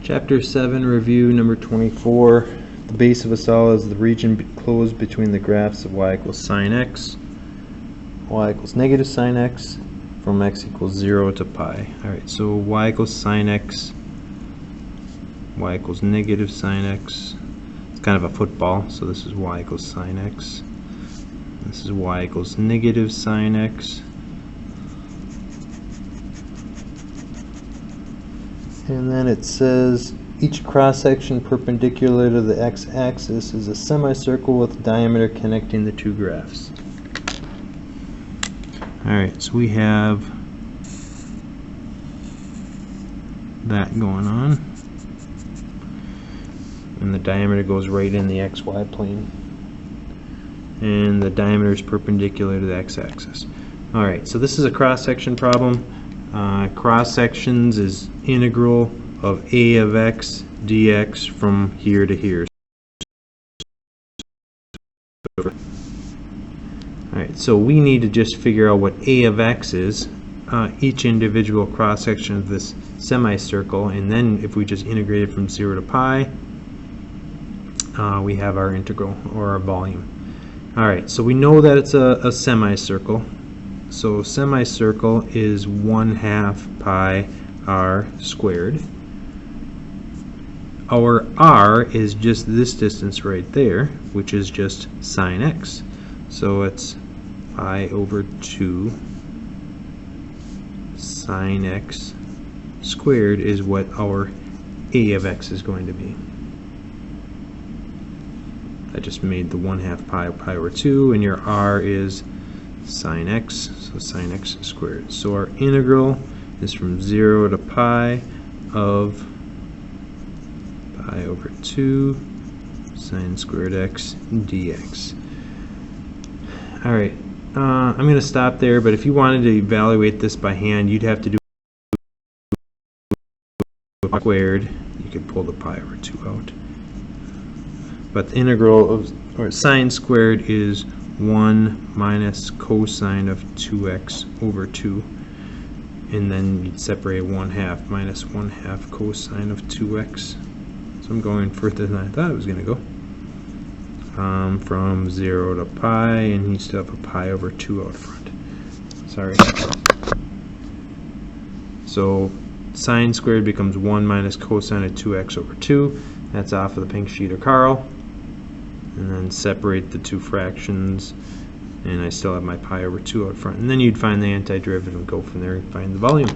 Chapter 7, review number 24. The base of a solid is the region closed between the graphs of y equals sine x, y equals negative sine x, from x equals 0 to pi. Alright, so y equals sine x, y equals negative sine x. It's kind of a football, so this is y equals sine x. This is y equals negative sine x. And then it says each cross-section perpendicular to the x-axis is a semicircle with diameter connecting the two graphs. Alright, so we have that going on. And the diameter goes right in the xy plane. And the diameter is perpendicular to the x-axis. Alright, so this is a cross-section problem. Cross-sections is integral of a of x dx from here to here. Alright, so we need to just figure out what a of x is, each individual cross-section of this semicircle, and then if we just integrate it from 0 to pi, we have our integral, or our volume. Alright, so we know that it's a semicircle. So semicircle is 1/2 pi r squared. Our r is just this distance right there, which is just sine x. So it's pi over 2 sine x squared is what our a of x is going to be. I just made the 1/2 pi over 2, and your r is sine x, so sine x squared. So our integral is from 0 to pi of pi over 2 sine squared x dx. Alright, I'm going to stop there, but if you wanted to evaluate this by hand, you'd have to do squared. You could pull the pi over 2 out. But the integral of, or sine squared, is 1 minus cosine of 2x over 2, and then you'd separate 1/2 minus 1/2 cosine of 2x. So I'm going further than I thought it was going to go. From 0 to pi, and you still have a pi over 2 out front. Sorry. So sine squared becomes 1 minus cosine of 2x over 2. That's off of the pink sheet of Carl. And then separate the two fractions, and I still have my pi over 2 out front. And then you'd find the antiderivative and go from there and find the volume.